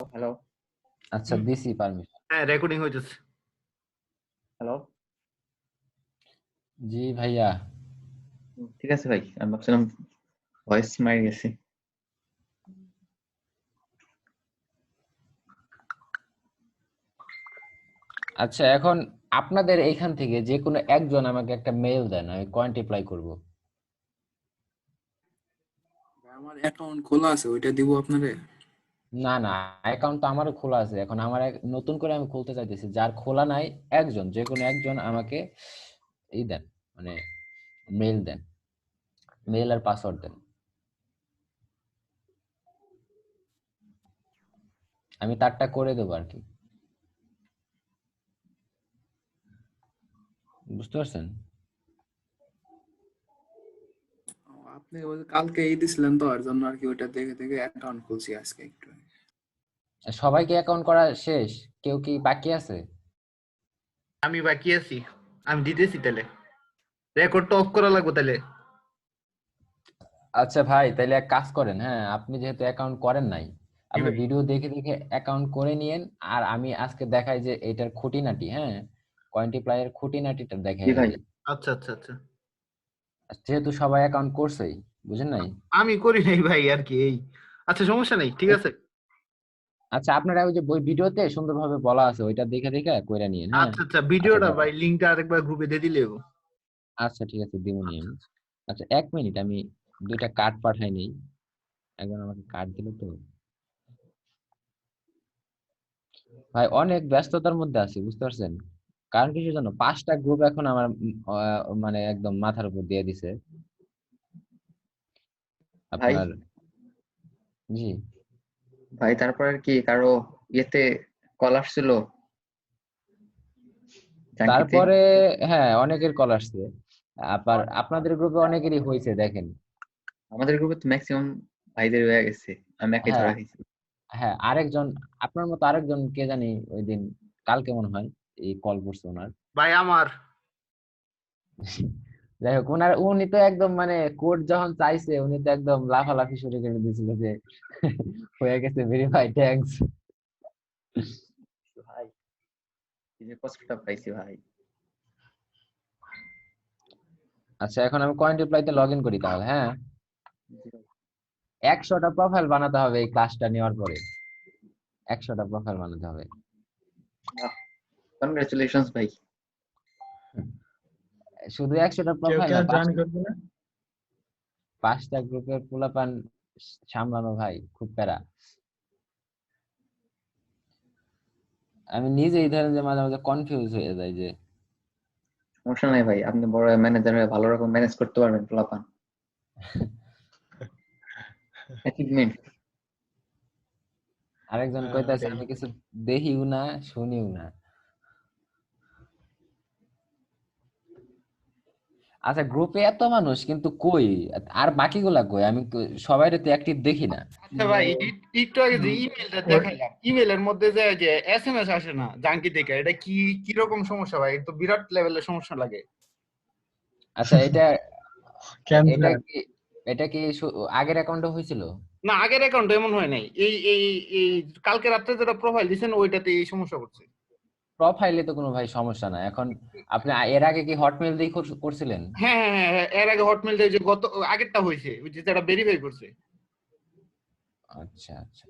Hello. আচ্ছা দিছি permission. হ্যাঁ রেকর্ডিং হইতেছে। হ্যালো। জি ভাইয়া। ঠিক আছে ভাই, আমি ভাবছিলাম ভয়েস মারি গেছে। আচ্ছা এখন আপনাদের এইখান থেকে যে কোনো একজন আমাকে একটা মেইল দেন, আমি কোয়ান্টিফাই করব। আমার অ্যাকাউন্ট খোলা আছে, ওইটা দিব আপনারে। না না, অ্যাকাউন্ট তো আমারও খোলা আছে, এখন আমার নতুন করে আমি খুলতে চাইতেছি। যার খোলা নাই একজন, যে কোনো একজন আমাকে দেন, মানে মেইল দেন, মেইল আর পাসওয়ার্ড দেন, আমি তারটা করে দেবো আর কি। বুঝতে পারছেন? আপনি ওই কালকে দিছিলেন তো, আর জন্য আর কি ওইটা দেখে দেখে অ্যাকাউন্ট খুলছি আজকে একটু। সবাইকে অ্যাকাউন্ট করা শেষ? কেউ কি বাকি আছে? আমি বাকি আছি, আমি দিতেছি। তাহলে রেকর্ডটা অফ করা লাগবে তাহলে। আচ্ছা ভাই, তাহলে এক কাজ করেন, হ্যাঁ আপনি যেহেতু অ্যাকাউন্ট করেন নাই, আপনি ভাই। ভিডিও দেখে দেখে অ্যাকাউন্ট করে নিয়েন, আর আমি আজকে দেখাই যে এটার খুঁটিনাটি, হ্যাঁ কোয়ান্টিপ্লাইয়ের খুঁটিনাটিটা দেখাই জি ভাই। দিই। আচ্ছা আচ্ছা আচ্ছা, যেহেতু সবাই অ্যাকাউন্ট করছেই, বুঝেন নাই? আমি করি নাই ভাই আর কি এই। আচ্ছা সমস্যা নেই, ঠিক আছে। আচ্ছা আপনারা ওই যে বই ভিডিওতে সুন্দরভাবে বলা আছে, ওইটা দেখে দেখে কইরা নিয়েন, হ্যাঁ। আচ্ছা আচ্ছা, আচ্ছা ভিডিওটা ভাই লিংকটা আরেকবার গ্রুপে দিয়ে দিলে হবে। আচ্ছা ঠিক আছে, দিবনি আমি। আচ্ছা 1 মিনিট, আমি 2টা কার্ড পাঠাই নেই, একজন আমাকে কার্ড দিল তো। ভাই অনেক ব্যস্ততার মধ্যে আছি, বুঝতে পারছেন? কারণ কিছু জানো, 5টা গ্রুপ এখন আমার মানে একদম মাথার উপর দিয়ে দিছে ভাই আপনার। জি। ভাই তারপর আর কি কারো ইয়েতে কল আসছিল জাঙ্কিতে? তারপরে হ্যাঁ অনেকের কল আসছে, আবার আপনাদের গ্রুপে অনেকেরই হয়েছে দেখেন। আমাদের গ্রুপে তো ম্যাক্সিমাম ভাইদের হয়ে গেছে, আমি একাই হ্যাঁ ধরা খাইছি। হ্যাঁ, আরেকজন আপনার মতো আরেকজন কে জানি ওই দিন, কালকে মনে হয় এই কল করছে ওনার। ভাই আমার যাই হোক, উনি তো একদম মানে কোড যখন চাইছে উনি তো একদম লাফালাফি শুরু করে দিয়েছিল যে হয়ে গেছে, ভেরিফাই, থ্যাঙ্কস। ভাই এই যে কষ্টটা পাইছি ভাই। আচ্ছা এখন আমি কয়েন রিপ্লাইতে লগ ইন করি তাহলে, হ্যাঁ। 100টা প্রোফাইল বানাতে হবে এই ক্লাসটা নেওয়ার পরে, 100টা প্রোফাইল বানাতে হবে। কনগ্রাচুলেশনস ভাই। শুধু 100টা কেউ প্রোফাইল কেউ না, জয়েন করবে না? 5টা গ্রুপের পোলাপান সামলানো ভাই খুব প্যারা। আমি নিজেই ধরেন যে মাঝে মাঝে কনফিউজ হয়ে যাই যে সমস্যা নাই ভাই, আপনি বড় ম্যানেজার হয়ে ভালো রকম ম্যানেজ করতে পারবেন পোলাপান। অ্যাচিভমেন্ট। আরেকজন কইতাছে আমি কিছু দেখিও না শুনিও না। আচ্ছা গ্রুপে এত মানুষ কিন্তু কই, আর বাকিগুলা কই? আমি তো সবাই তো অ্যাক্টিভ দেখি না। আচ্ছা ভাই, একটু আগে যে ইমেলটা দেখাইলাম, ইমেলের মধ্যে যে এসএমএস আসে না জাঙ্কি থেকে, এটা কি কি রকম সমস্যা ভাই? এটা তো বিরাট লেভেলের সমস্যা লাগে। আচ্ছা এটা কেন এটা কি এটা কি আগের অ্যাকাউন্টে হয়েছিল? না, আগের অ্যাকাউন্ট এমন হয় নাই। এই কালকে রাত্রে যেটা প্রোফাইল দিছেন ওইটাতে এই সমস্যা করছে। প্রোফাইলে তো কোনো ভাই সমস্যা নাই। এখন আপনি এর আগে কি হটমেল দিয়ে করছিলেন? হ্যাঁ হ্যাঁ হ্যাঁ হ্যাঁ, এর আগে হটমেল দিয়ে যে গত আগেরটা হয়েছে, ওই যে যেটা ভেরিফাই করছে। আচ্ছা আচ্ছা,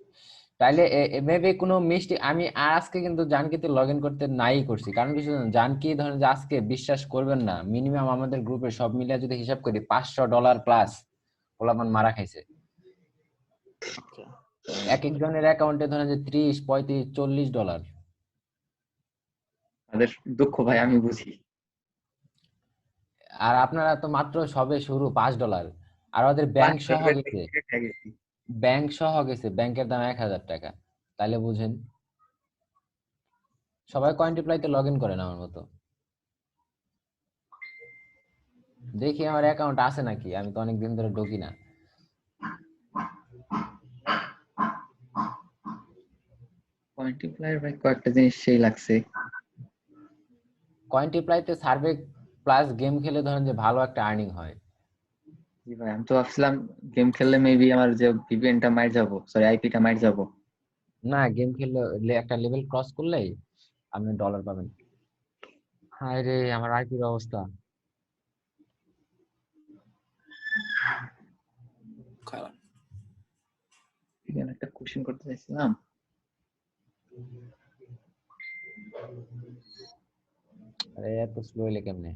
তাইলে মেবি কোনো মিষ্টি। আমি আজকে কিন্তু জানকিতে লগ ইন করতে নাই করছি, কারণ কিছু জানেন, জানকি ধরেন যে আজকে বিশ্বাস করবেন না, মিনিমাম আমাদের গ্রুপে সব মিলিয়ে যদি হিসাব করি $500 প্লাস পোলাপান মারা খাইছে। আচ্ছা এক একজনের অ্যাকাউন্টে ধরেন যে 30, 35, $40। তাদের দুঃখ ভাই আমি বুঝি। আর আপনারা তো মাত্র সবে শুরু, $5। আর ওদের ব্যাংক সহ গেছে, ব্যাংকের দাম 1000 টাকা। তাইলে বুঝেন, সবাই কয়েন্টিপ্লাইতে লগ ইন করেন আমার মতো। দেখি আমার অ্যাকাউন্ট আছে নাকি, আমি তো অনেকদিন ধরে ঢুকি না। মাল্টিপ্লায়ার ভাই কয়েকটা জিনিস সেই লাগছে। কয়েন্টিপ্লাইতে সার্ভে প্লাস গেম খেলে ধরেন যে ভালো একটা আর্নিং হয়। জি ভাই, আমি তো ভাবছিলাম গেম খেললে মেবি আমার যে ভিপিএনটা মাইর যাবো, সরি আইপিটা মাইর যাবো। না, গেম খেললে একটা লেভেল ক্রস করলেই আপনি ডলার পাবেন। হায় রে, আমার আইপির অবস্থা। খারাপ। এখানে একটা কোশ্চেন করতে চাইছিলাম। আরে এত স্লো হইলে কেমনে?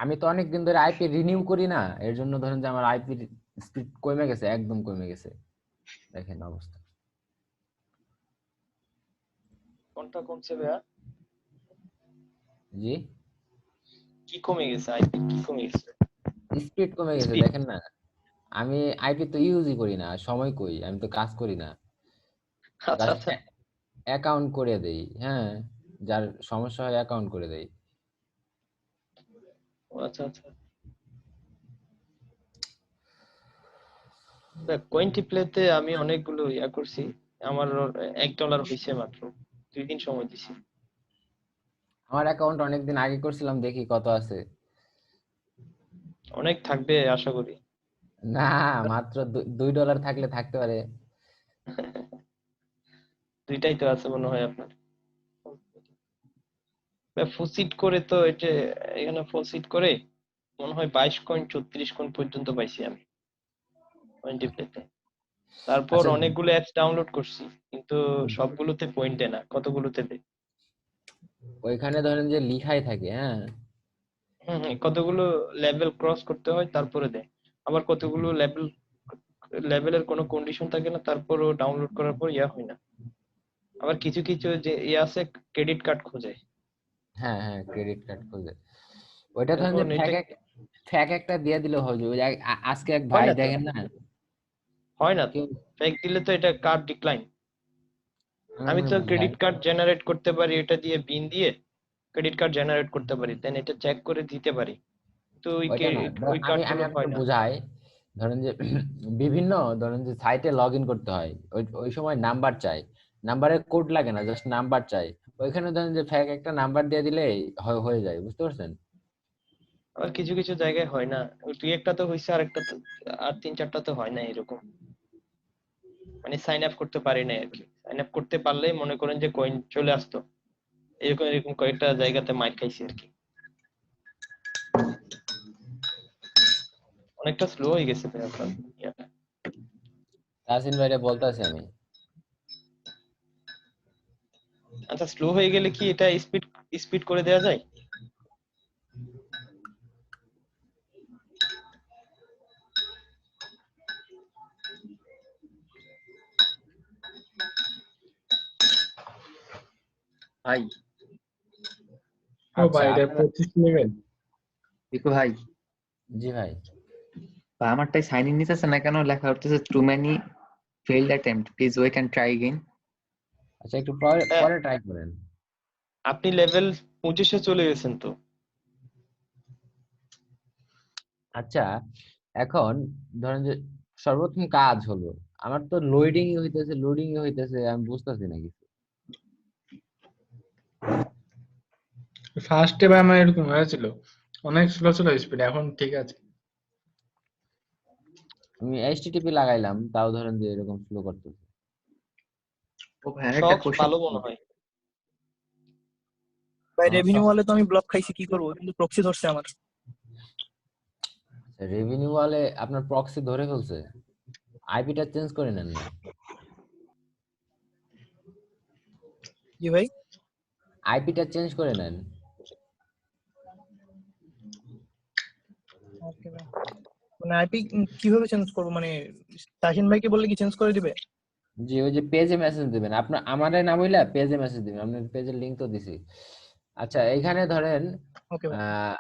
আমি তো অনেকদিন ধরে আইপি রিনিউ করি না, এর জন্য ধরেন যে আমার আইপি স্পিড কমে গেছে, একদম কমে গেছে। দেখেন অবস্থা। কোনটা কমছে ভাইয়া? জি, কি কমে গেছে? আইপি কি কমে গেছে? স্পিড কমে গেছে, স্পিড? দেখেন না। আমি আইপি তো ইউজই করি না, সময় কই, আমি তো কাজ করি না, আচ্ছা জাস্ট আচ্ছা অ্যাকাউন্ট করে দেই। হ্যাঁ, যার সমস্যা হয় অ্যাকাউন্ট করে দেই। ও আচ্ছা আচ্ছা। কোয়েন্টি প্লেতে আমি অনেকগুলো ইয়া করছি। আমার $1 হয়েছে মাত্র, 2 দিন সময় দিছি। আমার অ্যাকাউন্ট অনেকদিন আগে করছিলাম, দেখি কত আছে। অনেক থাকবে আশা করি। না, মাত্র $2 থাকলে থাকতে পারে। দুইটাই তো আছে মনে হয় আপনার। ফুসিট করে তো এটা, এখানে ফুসিট করে মনে হয় 22 কয়েন 34 কয়েন পর্যন্ত পাইছি আমি কোয়েন্টি প্লেতে। তারপর আচ্ছা, অনেকগুলো অ্যাপস ডাউনলোড করছি, কিন্তু সবগুলোতে পয়েন্ট দেয় না, কতগুলোতে দেয়। ওইখানে ধরেন যে লিখাই থাকে। হ্যাঁ, কতগুলো লেভেল ক্রস করতে হয় তারপরে দেয়। আবার কতগুলো লেভেলের কোনো কন্ডিশন থাকে না, তারপরও ডাউনলোড করার পর ইয়া হয় না। আবার কিছু কিছু যে ইয়ে আছে, ক্রেডিট কার্ড খোঁজে। হ্যাঁ, হ্যাঁ, ক্রেডিট কার্ড খুঁজে। ওইটা ধরেন যে এখন এটা ফ্যাক একটা দিয়ে দিলে হবে। ওই যে আজকে এক হয় ভাই না তো, দেখেন না, হয় না তো। কেউ ফেক দিলে তো এটা কার্ড ডিক্লাইন। আমি তো ভাই, ক্রেডিট কার্ড জেনারেট করতে পারি, এটা দিয়ে পিন দিয়ে ক্রেডিট কার্ড জেনারেট করতে পারি, দেন এটা চেক করে দিতে পারি। তো ওইটা না, ওই আমি কার্ড আমি গুলো আপনাকে হয় না। বুঝাই। ধরেন যে বিভিন্ন, ধরেন যে সাইটে লগ ইন করতে হয়, ওই ওই সময় নাম্বার চাই। নাম্বারের কোড লাগে না, জাস্ট নাম্বার চাই। ওইখানে ধরেন যে ফ্যাক একটা নাম্বার দিয়ে দিলে হয়ে যায়, বুঝতে পারছেন? আবার কিছু কিছু জায়গায় হয় না। ওই দুই একটা তো হয়েছে, আর একটা তো, আর তিন চারটা তো হয় না এরকম। মানে সাইন আপ করতে পারি না আর কি। সাইন আপ করতে পারলেই মনে করেন যে কয়েন চলে আসতো। এরকম এরকম কয়েকটা জায়গাতে মাইর খাইছি আর কি। অনেকটা স্লো হয়ে গেছে ভাই আপনার ইয়াটা। তাহসিন ভাইরে বলতেছি আমি। আচ্ছা, স্লো হয়ে গেলে কি এটা স্পিড স্পিড করে দেওয়া যায়? ভাই, ও আচ্ছা, ভাই, এটা আপনারা 25 লেভেল। বিকু ভাই, জি ভাই। আমারটাই সাইন ইন নিতেছে না কেন? লেখা উঠতেছে too many failed attempt, please wait and try again. আচ্ছা, একটু পরে আহ, পরে ট্রাই করেন। আপনি লেভেল 25-এ চলে গেছেন তো। আচ্ছা, এখন ধরেন যে সর্বপ্রথম কাজ হলো, আমার তো লোডিং হইতেছে, আমি বুঝতেছি না কিছু। ফার্স্টে ভাই আমার এরকম হয়েছিল, অনেক স্লো ছিল স্পিড, এখন ঠিক আছে। আমি এইচটিটিপি লাগাইলাম, তাও ধরেন যে এরকম স্লো করতেছে। ও ভাই, আরেকটা শক্স কোশ্চেন। ভালো মনে হয়। ভাই আমার রেভিনিউ ওয়ালে তো আমি ব্লক খাইছি, কি করবো? কিন্তু প্রক্সি ধরছে আমার। রেভিনিউ ওয়ালে আপনার প্রক্সি ধরে ফেলছে, আইপিটা চেঞ্জ করে নেন না। জি ভাই। আইপিটা চেঞ্জ করে নেন। ওকে ভাই, মানে আইপি কিভাবে চেঞ্জ করবো? মানে তাহিন ভাইকে বললে কি চেঞ্জ করে দিবে? যে ওই যে পেজে মেসেজ দিবেন, আপনার আমারে না বইলা পেজে মেসেজ দিবেন, আপনার পেজের লিংক তো দিছি। আচ্ছা, এইখানে ধরেন ওকে ভাই। আহ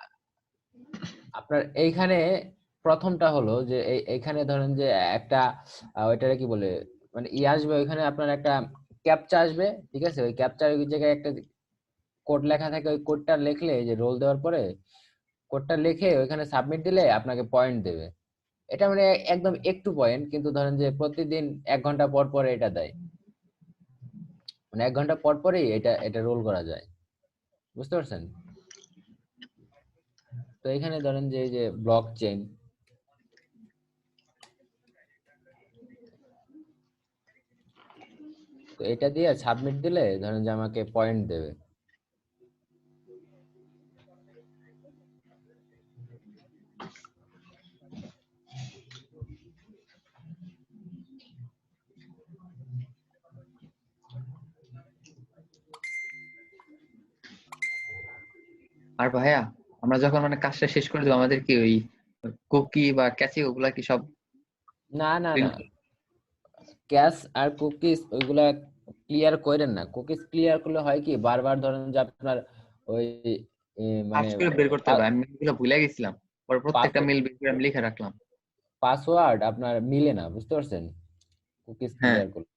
আপনার এইখানে প্রথমটা হলো যে এখানে ধরেন যে একটা ওইটারে কি বলে মানে আসবে, ওইখানে আপনার একটা ক্যাপচা আসবে, ঠিক আছে? ওই ক্যাপচার ওই জায়গায় একটা কোড লেখা থাকে, ওই কোডটা লিখলে এই যে রোল দেওয়ার পরে কোডটা লিখে ওইখানে সাবমিট দিলে আপনাকে পয়েন্ট দেবে। এটা মানে একদম একটু পয়েন্ট, কিন্তু ধরেন যে প্রতিদিন 1 ঘন্টা পর পরে এটা দেয়, মানে 1 ঘন্টা পর পরেই এটা এটা রোল করা যায়, বুঝতে পারছেন? তো এখানে ধরেন যে এই যে ব্লক চেইন, তো এটা দিয়ে সাবমিট দিলে ধরেন যে আমাকে পয়েন্ট দেবে। আর ভাইয়া আমরা যখন মানে কাজটা শেষ করে দেবো, আমাদের কি ওই কুকি বা ক্যাচি ওগুলা কি সব না না না, ক্যাশ আর কুকিজ ওইগুলা ক্লিয়ার করেন না। কুকিজ ক্লিয়ার করলে হয় কি, বারবার ধরেন যে আপনার ওই মানে সার্চ করে বের করতে হবে। আমি এগুলো ভুলে গেছিলাম, পরে প্রত্যেকটা মেল বের করে আমি লিখে রাখলাম। পাসওয়ার্ড আপনার মিলে না, বুঝতে পারছেন? কুকিজ হ্যাঁ, ক্লিয়ার করলে।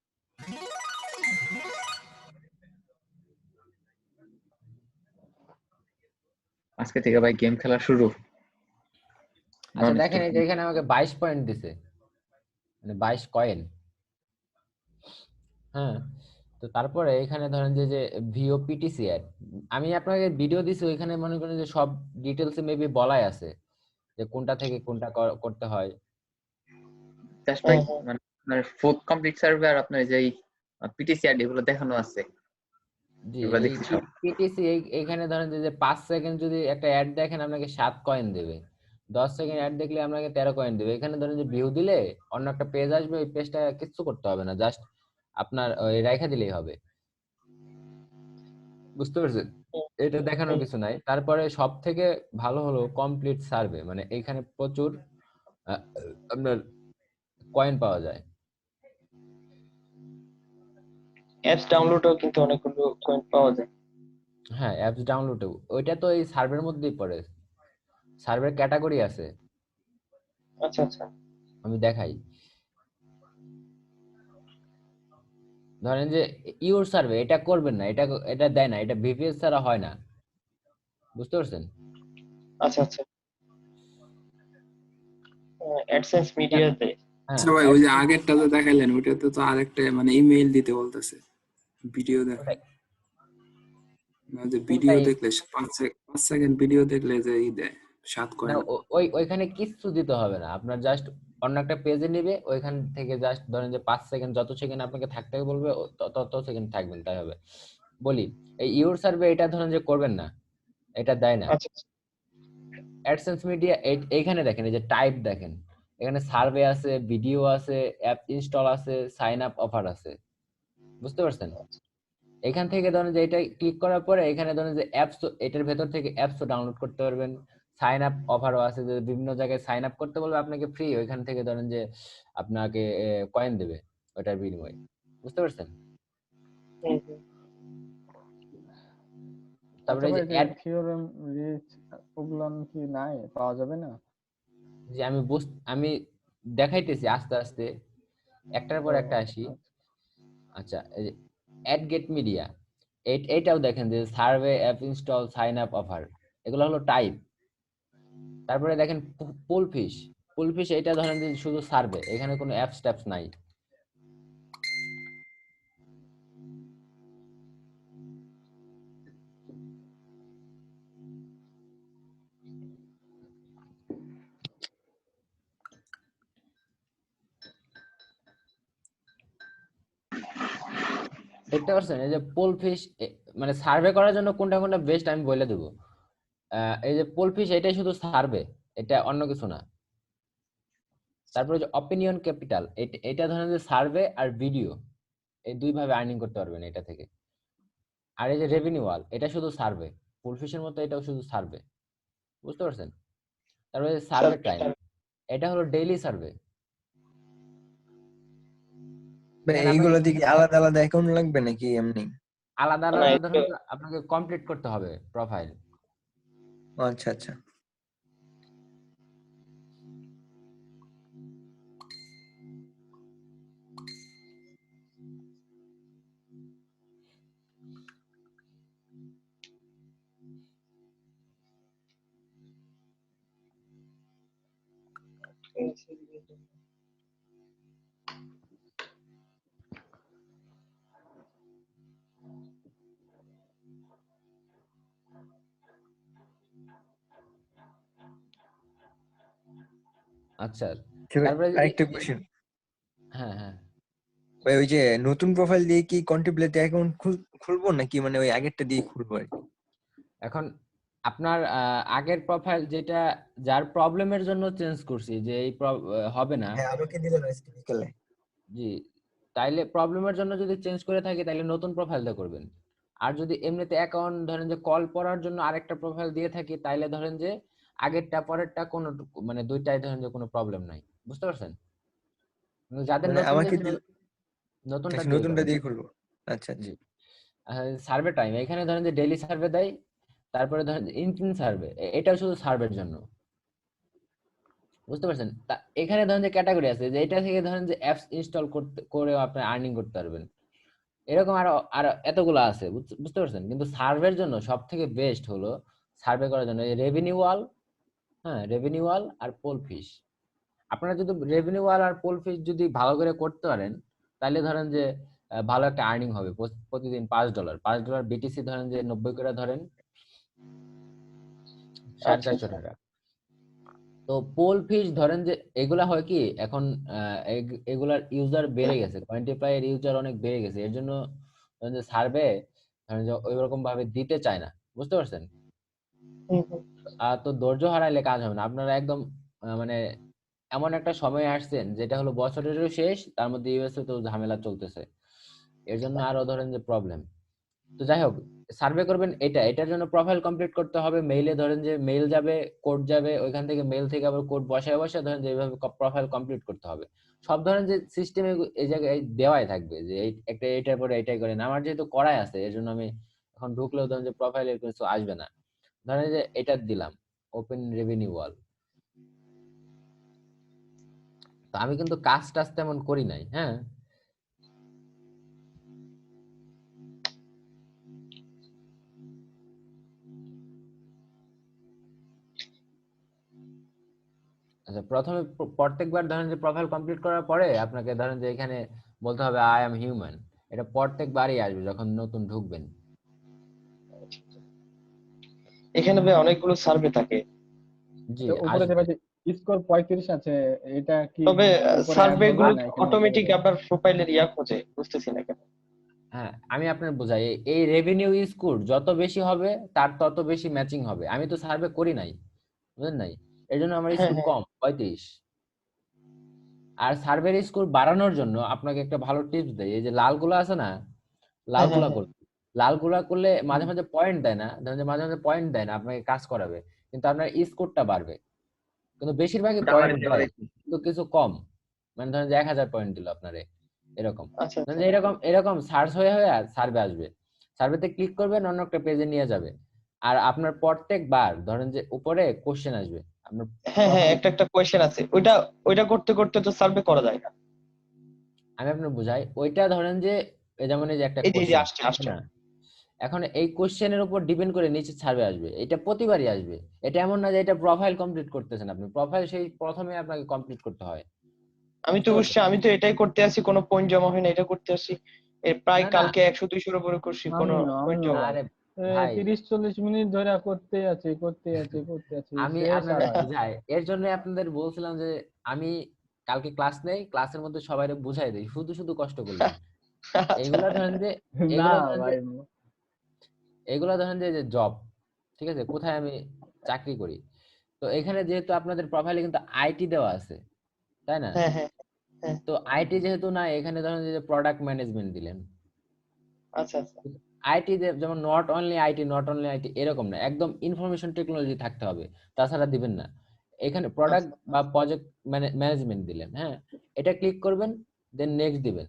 আজকে থেকে ভাই গেম খেলা শুরু। আচ্ছা নন দেখেন, স্টপ। এই যে এখানে আমাকে 22 পয়েন্ট দিছে, মানে 22 কয়েন। হ্যাঁ, তো তারপরে এখানে ধরেন যে যে ভিওপিটিসি অ্যাড, আমি আপনাকে ভিডিও দিছি, ওইখানে মনে করেন যে সব ডিটেলসে মেবি বলাই আছে যে কোনটা থেকে কোনটা করতে হয়। জাস্ট ভাই মানে আপনার ফোর্থ কমপ্লিট সার্ভে আর আপনার যে পিটিসি আইডি এগুলো দেখানো আছে, জি, এগুলো এই দেখছি সব। পিটিসি এইখানে ধরেন যে 5 সেকেন্ড যদি একটা অ্যাড দেখেন আপনাকে 7 কয়েন দেবে, 10 সেকেন্ড অ্যাড দেখলে আপনাকে 13 কয়েন দেবে। এখানে ধরেন যে ভিউ দিলে অন্য একটা পেজ আসবে, ওই পেজটা কিচ্ছু করতে হবে না, জাস্ট আপনার ওই রাইখা দিলেই হবে, বুঝতে পারছেন? এটা দেখানোর কিছু নাই। তারপরে সব থেকে ভালো হলো কমপ্লিট সার্ভে, মানে এখানে প্রচুর আহ, আপনার কয়েন পাওয়া যায়। অ্যাপস ডাউনলোডও কিন্তু অনেকগুলো কয়েন পাওয়া যায়। হ্যাঁ, অ্যাপস ডাউনলোডেও, ওইটা তো এই সার্ভের মধ্যেই পড়ে, সার্ভের ক্যাটাগরি আছে, আচ্ছা আচ্ছা। আমি দেখাই। ধরেন যে ইউর সার্ভে, এটা করবেন না, এটা এটা দেয় না, এটা ভিপিএস ছাড়া হয় না, বুঝতে পারছেন? আচ্ছা আচ্ছা। অ্যাডসেন্স মিডিয়াতে। হ্যাঁ, আচ্ছা ভাই, ওই যে আগেরটা যে দেখাইলেন ওইটাতে তো আরেকটা মানে ইমেইল দিতে বলতেছে ভিডিও দেখে। যে ভিডিও কোনটাই দেখলে 5 সেকেন্ড ভিডিও দেখলে যে ই দেয় 7 না, কয়েন। ওইখানে কিচ্ছু দিতে হবে না আপনার, জাস্ট অন্য একটা পেজে নিবে, ওইখান থেকে জাস্ট ধরেন যে 5 সেকেন্ড, যত সেকেন্ড আপনাকে থাকতে বলবে তত সেকেন্ড থাকবেন, তাই হবে। বলি, এই ইউর সার্ভে এটা ধরেন যে করবেন না, এটা দেয় না। আচ্ছা আচ্ছা। অ্যাডসেন্স মিডিয়া এইখানে দেখেন, এই যে টাইপ দেখেন, এখানে সার্ভে আছে, ভিডিও আছে, অ্যাপ ইনস্টল আছে, সাইন আপ অফার আছে, বুঝতে পারছেন? এখান থেকে ধরেন যে এটা ক্লিক করার পরে এখানে ধরেন যে অ্যাপস, এটার ভেতর থেকে অ্যাপসও ডাউনলোড করতে পারবেন। সাইন আপ অফারও আছে, যে বিভিন্ন জায়গায় সাইন আপ করতে বলবে আপনাকে ফ্রি, ওইখান থেকে ধরেন যে আপনাকে কয়েন দেবে ওটার বিনিময়ে, বুঝতে পারছেন? হুম, হুম। তারপরে আচ্ছা এই ভাই, যে যে অ্যাড, থিওরেম রিচ ওগুলান কি নাই, পাওয়া যাবে না? যে আমি দেখাইতেছি আস্তে আস্তে, একটার পর ও একটা আসি। আচ্ছা। আচ্ছা, এই যে অ্যাড গেট মিডিয়া, এইটাও দেখেন যে survey, app install, sign up offer, এগুলো হলো টাইপ। তারপরে দেখেন পুলফিশ, পুলফিশ এটা ধরেন যে শুধু সার্ভে, এখানে কোনো অ্যাপস ট্যাপস নাই। দেখতে পাচ্ছেন এই যে পুলফিশ, মানে সার্ভে করার জন্য কোনটা কোনটা বেস্ট আমি বলে দেবো। এই যে পুলফিশ, এটাই শুধু সার্ভে, এটা অন্য কিছু না। তারপরে যে অপিনিয়ন ক্যাপিটাল, এটা ধরেন যে সার্ভে আর ভিডিও, এই দুই ভাবে আর্নিং করতে পারবেন এটা থেকে। আর এই যে রেভিনিউ ওয়াল, এটা শুধু সার্ভে, পুলফিশের মতো এটাও শুধু সার্ভে, বুঝতে পারছেন? তারপরে সার্ভে টাইম, এটা হলো ডেইলি সার্ভে। এখানে আপনাকে এইগুলো দিকে আলাদা আলাদা অ্যাকাউন্ট লাগবে নাকি এমনি? আলাদা না, আলাদা ধরেন আপনাকে কমপ্লিট করতে হবে প্রোফাইল। আচ্ছা আচ্ছা। আচ্ছা, আচ্ছা ভাই, তারপরে আরেকটা কোশ্চেন হ্যাঁ হ্যাঁ ভাই, ওই যে নতুন প্রোফাইল দিয়ে কি কন্টেম্পলেটে অ্যাকাউন্ট খুলবো নাকি মানে ওই আগেরটা দিয়ে খুলবো আর কি? এখন আপনার আগের প্রোফাইল যেটা যার প্রবলেমের জন্য চেঞ্জ করছি যে এই হবে না, হ্যাঁ, আমাকে দিলেন আজকে বিকেলে। জি, তাইলে প্রবলেমের জন্য যদি চেঞ্জ করে থাকি তাহলে নতুন প্রোফাইলটা করবেন। আর যদি এমনিতে অ্যাকাউন্ট ধরেন যে কল করার জন্য আরেকটা প্রোফাইল দিয়ে থাকি তাইলে ধরেন যে আগেরটা পরেরটা কোনো মানে দুইটাই ধরেন যে কোনো প্রবলেম নাই, বুঝতে পারছেন? কিন্তু যাদের মানে নতুন আমাকে দিয়েছে দিলে নতুনটা আচ্ছা, দিয়ে নতুনটা করেন। দিয়ে খুলবো। আচ্ছা আচ্ছা। জি, সার্ভে টাইম এখানে ধরেন যে ডেইলি সার্ভে দেয়, তারপরে ধরেন ইনক্লুড সার্ভে, এটা শুধু সার্ভের জন্য, বুঝতে পারছেন? তা এখানে ধরেন যে ক্যাটাগরি আছে যে এটা থেকে ধরেন যে অ্যাপস ইনস্টল করতে করে আপনি আর্নিং করতে পারবেন, এরকম আরো আরো এতগুলো আছে, বুঝতে পারছেন? কিন্তু সার্ভের জন্য সব থেকে বেস্ট হলো সার্ভে করার জন্য রেভিনিউ ওয়াল, হ্যাঁ রেভিনিউ ওয়াল আর পোল ফিশ। আপনারা যদি রেভিনিউ ওয়াল আর পোল ফিশ যদি ভালো করে করতে পারেন তাহলে ধরেন যে ভালো একটা আর্নিং হবে প্রতিদিন $5 বিটিসি ধরেন যে 90 করে ধরেন আচ্ছা 450 টাকা। তো পোল ফিশ ধরেন যে এগুলা হয় কি এখন এগুলার ইউজার বেড়ে গেছে, কোয়ান্টিফাই এর ইউজার অনেক বেড়ে গেছে, এর জন্য ধরেন যে সার্ভে ধরেন যে ওই রকম ভাবে দিতে চায় না, বুঝতে পারছেন? আর তো ধৈর্য হারাইলে কাজ হবে না। আপনারা একদম মানে এমন একটা সময় আসছেন যেটা হলো বছরেরও শেষ, তার মধ্যে ইউএসএ তো ঝামেলা চলতেছে, এর জন্য আরো ধরেন যে প্রবলেম। তো যাই হোক, সার্ভে করবেন এটার জন্য প্রোফাইল কমপ্লিট করতে হবে। মেইলে ধরেন যে মেইল যাবে, কোড যাবে, ওইখান থেকে মেইল থেকে আবার কোড বসায় বসায় ধরেন যে এইভাবে প্রোফাইল কমপ্লিট করতে হবে। সব ধরেন যে সিস্টেমে এই জায়গায় দেওয়াই থাকবে যে একটা এটার পরে এটাই করেন। আমার যেহেতু করাই আছে এর জন্য আমি এখন ঢুকলেও ধরেন যে প্রোফাইলের কিছু আসবে না। ধরেন যে এটা দিলাম ওপেন রেভিনিউ ওয়াল, তো আমি কিন্তু কাজ টাজ তেমন করি নাই, হ্যাঁ। আচ্ছা, প্রথমে প্রত্যেকবার ধরেন যে প্রোফাইল কমপ্লিট করার পরে আপনাকে ধরেন যে এখানে বলতে হবে আই এম হিউম্যান, এটা প্রত্যেকবারই আসবে যখন নতুন ঢুকবেন। এখানে ভাই অনেকগুলো সার্ভে থাকে, জি উপরে আসবে। যে স্কোর 35 আছে, এটা কি তবে উপরে অ্যাড সার্ভে হবে গুলো না এখানে অটোমেটিক আবার প্রোফাইলের খোঁজে, বুঝতেছি না কেন। হ্যাঁ, আমি আপনার বোঝাই, এই রেভিনিউ স্কোর যত বেশি হবে তার তত বেশি ম্যাচিং হবে। আমি তো সার্ভে করি নাই, বুঝলেন নাই, এর জন্য আমার হ্যাঁ স্কোর হ্যাঁ কম 35। আর সার্ভের স্কোর বাড়ানোর জন্য আপনাকে একটা ভালো টিপস দেয়, এই যে লালগুলো আছে না, হ্যাঁ হ্যাঁ লালগুলা হ্যাঁ। করবে, লালগুলা করলে মাঝে মাঝে পয়েন্ট দেয় না, ধরেন যে মাঝে মাঝে পয়েন্ট দেয় না, আপনাকে কাজ করাবে কিন্তু আপনার স্কোরটা বাড়বে। কিন্তু বেশিরভাগই ওটা আমার পয়েন্ট দেওয়া দেয় আছে। কিন্তু কিছু কম, মানে ধরেন যে 1000 পয়েন্ট দিল আপনারে, এরকম। আচ্ছা ধরেন আচ্ছা যে এরকম এরকম সার্চ হয়ে হয়ে সার্ভে আসবে, সার্ভেতে ক্লিক করবেন অন্য একটা পেজে নিয়ে যাবে। আর আপনার প্রত্যেকবার ধরেন যে উপরে কোশ্চেন আসবে, আপনার হ্যাঁ হ্যাঁ, প্রথমে একটা একটা কোয়েশ্চেন আছে, ওইটা ওইটা করতে করতে তো সার্ভে করা যায় না। আমি আপনার বুঝাই, ওইটা ধরেন যে যেমন এই যে একটা এই যে কোশ্চেন, আসছে তাই আসছে। না? এখন এই কোশ্চেনের উপর ডিপেন্ড করে নিচে সার্ভে আসবে, এটা প্রতিবারই আসবে। এটা এমন না যে এটা প্রোফাইল কমপ্লিট করতেছেন আপনি, প্রোফাইল সেই প্রথমে আপনাকে কমপ্লিট করতে হয়, আমি তো বুঝতে বুঝছি, পারছেন? আমি তো এটাই করতে আসি, কোনো পয়েন্ট জমা হয় না, এটা করতে আসি এর প্রায় না না, কালকে 100-200-র উপরে করছি, কোনো পয়েন্ট আমিও জমা হয় আরে না। ভাই 30-40 মিনিট ধরে করতে আছি আমি শেষ আর আপনাদের হয় না। বুঝাই, এর জন্য আপনাদের বলছিলাম যে আমি কালকে ক্লাস নেই, ক্লাসের মধ্যে সবাইকে বুঝাই দেই, শুধু শুধু কষ্ট করবেন। আচ্ছা এইগুলা ধরেন যে না এগুলা ধরেন যে ভাই, এগুলা ধরেন যে জব, ঠিক আছে, কোথায় আমি চাকরি করি। তো এখানে যেহেতু আপনাদের প্রোফাইলে কিন্তু আইটি দেওয়া আছে, তাই না? হ্যাঁ হ্যাঁ হ্যাঁ। তো আইটি যেহেতু না, এখানে ধরেন যে প্রোডাক্ট ম্যানেজমেন্ট দিলেন। আচ্ছা আচ্ছা আইটি যেমন নট অনলি আইটি এরকম না, একদম ইনফরমেশন টেকনোলজি থাকতে হবে, তাছাড়া দিবেন না। এখানে প্রোডাক্ট আচ্ছা বা প্রজেক্ট ম্যানেজমেন্ট দিলেন, হ্যাঁ, এটা ক্লিক করবেন, দেন নেক্সট দিবেন,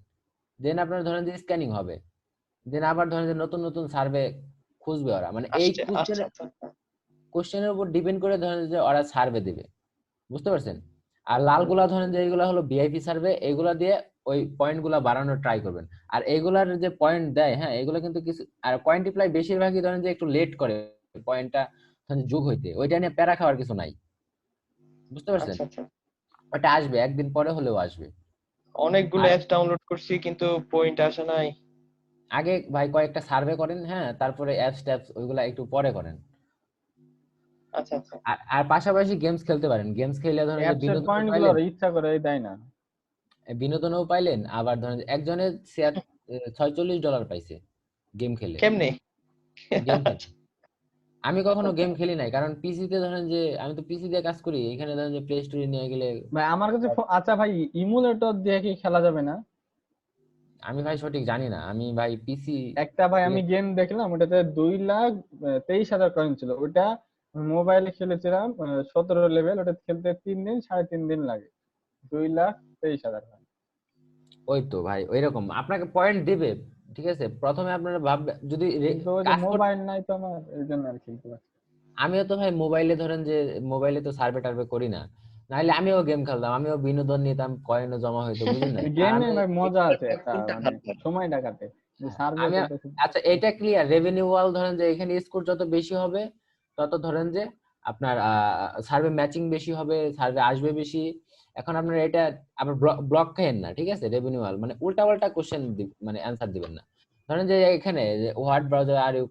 দেন আপনার ধরেন যে স্ক্যানিং হবে, দেন আবার ধরেন যে নতুন নতুন সার্ভে খুঁজবে ওরা, মানে এই আসছে আচ্ছা আচ্ছা। কোশ্চেনের উপর ডিপেন্ড করে ধরেন যে ওরা সার্ভে দিবে, বুঝতে পারছেন? আর লালগুলা ধরেন যে এইগুলা হলো ভিআইপি সার্ভে, এগুলা দিয়ে ওই পয়েন্ট গুলা বাড়ানোর ট্রাই করবেন। আর এগুলার যে পয়েন্ট দেয়, হ্যাঁ, এগুলো কিন্তু কিছু আর কোয়ান্টিফাই বেশিরভাগই ধরেন যে একটু লেট করে পয়েন্টটা যোগ হইতে, ওইটা নিয়ে প্যারা খাওয়ার কিছু নাই, বুঝতে পারছেন? আচ্ছা আচ্ছা ওটা আসবে, একদিন পরে হলেও আসবে। অনেকগুলো আর অ্যাপস ডাউনলোড করছি কিন্তু পয়েন্ট আসে নাই। আগে ভাই কয়েকটা সার্ভে করেন, হ্যাঁ, তারপরে অ্যাপস ট্যাপস ওইগুলা একটু পরে করেন। আচ্ছা আচ্ছা। আর পাশাপাশি গেমস খেলতে পারেন। গেমস খেলে ধরেন যে অ্যাপস এর বিনোদনও পয়েন্ট গুলো পাইলেন, ওরা ইচ্ছা করে দেয় না। বিনোদনও পাইলেন, আবার ধরেন একজনের $46 পাইছে গেম খেলে। কেমনে? গেম খেলে আমি কখনো গেম খেলি নাই, কারণ পিসিতে ধরেন যে আমি তো পিসি দিয়ে কাজ করি, এখানে ধরেন যে প্লে স্টোরে নিয়ে গেলে ভাই আমার কাছে আচ্ছা ভাই, ইমুলেটর দিয়ে কি খেলা যাবে না? আমি ভাই সঠিক জানি না, আমি ভাই পিসি। একটা ভাই আমি গেম দেখলাম, ওটাতে 2,23,000 কয়েন ছিল। ওটা মোবাইলে খেলেছিলাম 17 লেভেল, ওটা খেলতে 3 দিন 3.5 দিন লাগে। 2,23,000 কয়েন। ওই তো ভাই ওইরকম আপনাকে পয়েন্ট দিবে, ঠিক আছে। প্রথমে আপনারা ভাববে যদি কিন্তু ওই যে কাজ করতে, মোবাইল নাই তো আমার, এই জন্য আর খেলতে পারছি না। আমিও তো ভাই মোবাইলে ধরেন যে মোবাইলে তো সার্ভে টার্ভে করি না, নাহলে আমিও গেম খেলতাম, আমিও বিনোদন নিতাম, কয়েনও জমা হইতো, বুঝলেন না। আর গেমে আমি ভাই মজা আছে একটা, কোনটা মানে খারাপ? সময়টা কাটে। যে হ্যাঁ, সার্ভে আমি করতেছি। আচ্ছা এটা ক্লিয়ার, রেভিনিউ ওয়াল ধরেন যে এখানে স্কোর যত বেশি হবে তত ধরেন যে আপনার সার্ভে ম্যাচিং বেশি হবে, সার্ভে আসবে বেশি। এখন আপনার এটা আবার ব্লক খাইয়েন না, ঠিক আছে। রেভিনিউ ওয়াল মানে উল্টা পাল্টা কোশ্চেন মানে অ্যান্সার দিবেন না। ধরেন যে এখানে what browser are you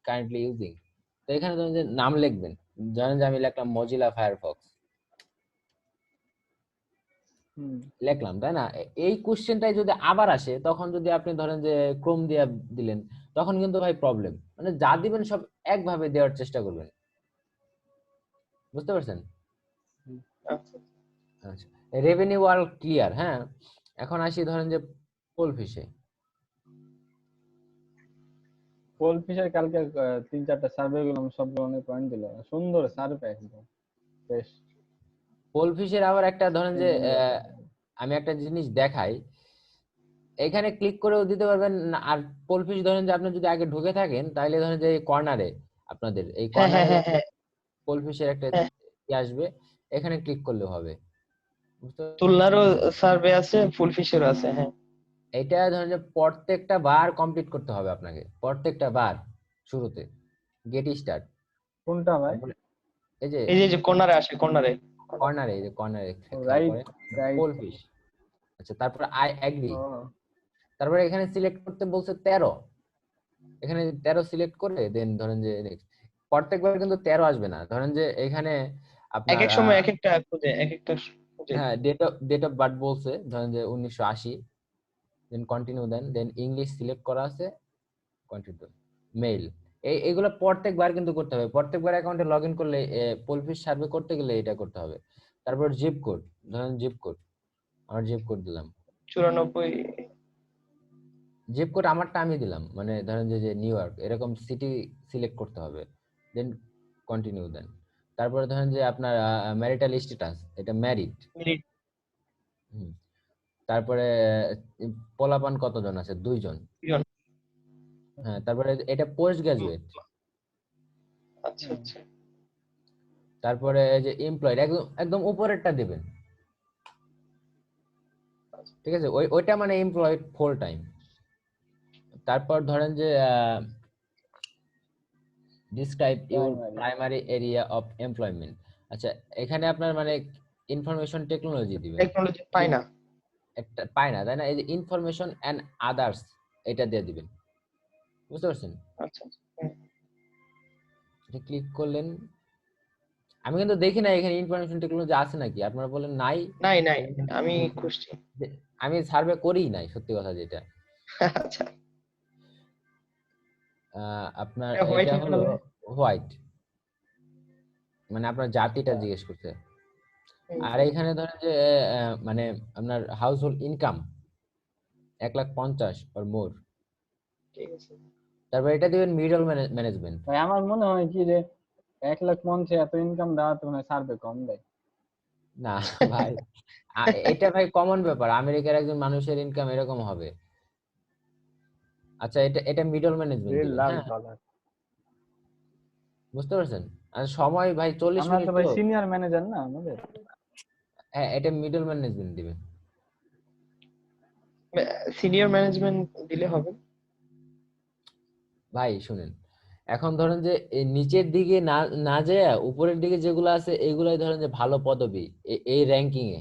kindly using, তো এখানে ধরেন যে নাম লিখবেন, ধরেন যে আমি লিখলাম মজিলা ফায়ারফক্স, লিখলাম, তাই না। এই কোশ্চেনটাই যদি আবার আসে, তখন যদি আপনি ধরেন যে ক্রোম দিয়ে দিলেন, তখন কিন্তু ভাই প্রবলেম। মানে যা দিবেন সব একভাবে দেওয়ার চেষ্টা করবেন, বুঝতে পারছেন। আচ্ছা আচ্ছা, রেভিনিউ ওয়াল ক্লিয়ার, হ্যাঁ। এখন আসি ধরেন যে পোল ফিশে। পোল ফিশার কালকে 3-4টা সার্ভে গুলো সবগুলো অনেক পয়েন্ট দিল, সুন্দর সার্ভে একদম বেশ। পোল ফিশের আবার একটা ধরেন যে আমি একটা জিনিস দেখাই, এখানে ক্লিক করেও দিতে পারবেন না। আর পোল ফিশ ধরেন যে আপনি যদি আগে ঢুকে থাকেন, তাহলে ধরেন যে এই কর্নারে, আপনাদের এই হ্যাঁ হ্যাঁ কর্নারে হ্যাঁ হ্যাঁ পোল ফিশের একটা হ্যাঁ। ই আসবে, এখানে ক্লিক করলে হবে, বুঝতে পারছেন? তুলনারও সার্ভে আছে, ফুল ফিশেরও আছে, হ্যাঁ। এটা ধরেন যে প্রত্যেকটা বার কমপ্লিট করতে হবে আপনাকে, প্রত্যেকটা বার শুরুতে গেট স্টার্ট, কোনটা ভাই? তারপরে এই যে এই যে কর্নারে আসে, কর্নারে। কর্নারে, এই যে কর্নারে খেয়াল রাইট করে রাইট। Pole fish. আচ্ছা, তারপরে আই এগ্রি, ও তারপরে এখানে সিলেক্ট করতে বলছে 13, এখানে 13 সিলেক্ট করে দেন ধরেন যে next। প্রত্যেকবার কিন্তু 13 আসবে না, ধরেন যে এখানে এক আপনার এক সময় এক একটা খুঁজে, এক একটা খুঁজে। হ্যাঁ ডেট অফ বার্থ বলছে ধরেন যে 1980, then continue then English select করা আছে, কন্টিনিউ, মেইল। এইগুলো প্রত্যেকবার কিন্তু করতে হবে, প্রত্যেকবার অ্যাকাউন্টে লগ ইন করলে পোলফিশ সার্ভে করতে গেলে এটা করতে হবে। তারপর জিপ কোড, ধরেন জিপ কোড, আমার জিপ কোড দিলাম, 94। জিপ কোড আমারটা আমি দিলাম, মানে ধরেন যে নিউ ইয়র্ক এরকম সিটি সিলেক্ট করতে হবে, দেন কন্টিনিউ দেন। তারপরে ধরেন যে আপনার ম্যারিটাল স্ট্যাটাস, এটা ম্যারিড। মিনিট। তারপরে পোলাপান কতজন আছে? 2 জন। হ্যাঁ, তারপরে এটা পোস্ট গ্রাজুয়েট। আচ্ছা আচ্ছা। তারপরে এই যে এমপ্লয়েড, একদম একদম উপরেরটা দিবেন, ঠিক আছে। ওইটা মানে এমপ্লয়েড ফুল টাইম। তারপর ধরেন যে describe your primary area of employment. আচ্ছা, এখানে আপনার মানে ইনফরমেশন টেকনোলজি দিবেন, টেকনোলজি পাই না। একটা পায় না, তাই না। এই যে ইনফরমেশন এন্ড আদার্স, এটা দিয়ে দিবেন, বুঝতে পারছেন। আচ্ছা হুম। এটা ক্লিক করলেন, আমি কিন্তু দেখি না এখানে ইনফরমেশন টেকনোলজি আছে নাকি, আপনারা বলেন নাই। নাই নাই, আমি খুঁজছি। আমি সার্ভে করি নাই, সত্যি কথা যেটা। আচ্ছা। আপনার হোয়াইট এটা হয়ে হলো গেল। হোয়াইট, মানে আপনার জাতিটা জিজ্ঞেস করছে। আর এখানে ধরেন যে মানে আপনার হাউস হোল্ড ইনকাম 1,50,000 or মোর। ঠিক আছে। তারপর এটা দিবেন মিডল ম্যানেজমেন্ট। ভাই আমার মনে হয় কি যে 1,50,000 এত ইনকাম দেওয়া তো মানে সার্ভে কম দেয় না ভাই, এটা ভাই কমন ব্যাপার, আমেরিকার একজন মানুষের ইনকাম এরকম হবে। আচ্ছা, এটা মিডল ম্যানেজমেন্ট দিবেন, হ্যাঁ, $1,00,000। বুঝতে পারছেন। আর সময় ভাই 40 আমরা মিনিট তো ভাই তো। সিনিয়র ম্যানেজার না আমাদের। হ্যাঁ, এটা মিডল ম্যানেজমেন্ট দিবেন। সিনিয়র ম্যানেজমেন্ট দিলে হবে? ভাই শুনেন, এখন ধরেন যে এই নিচের দিকে না না যায় উপরের দিকে যেগুলো আছে এগুলাই ধরেন যে ভালো পদবি এই র্যাঙ্কিং এ,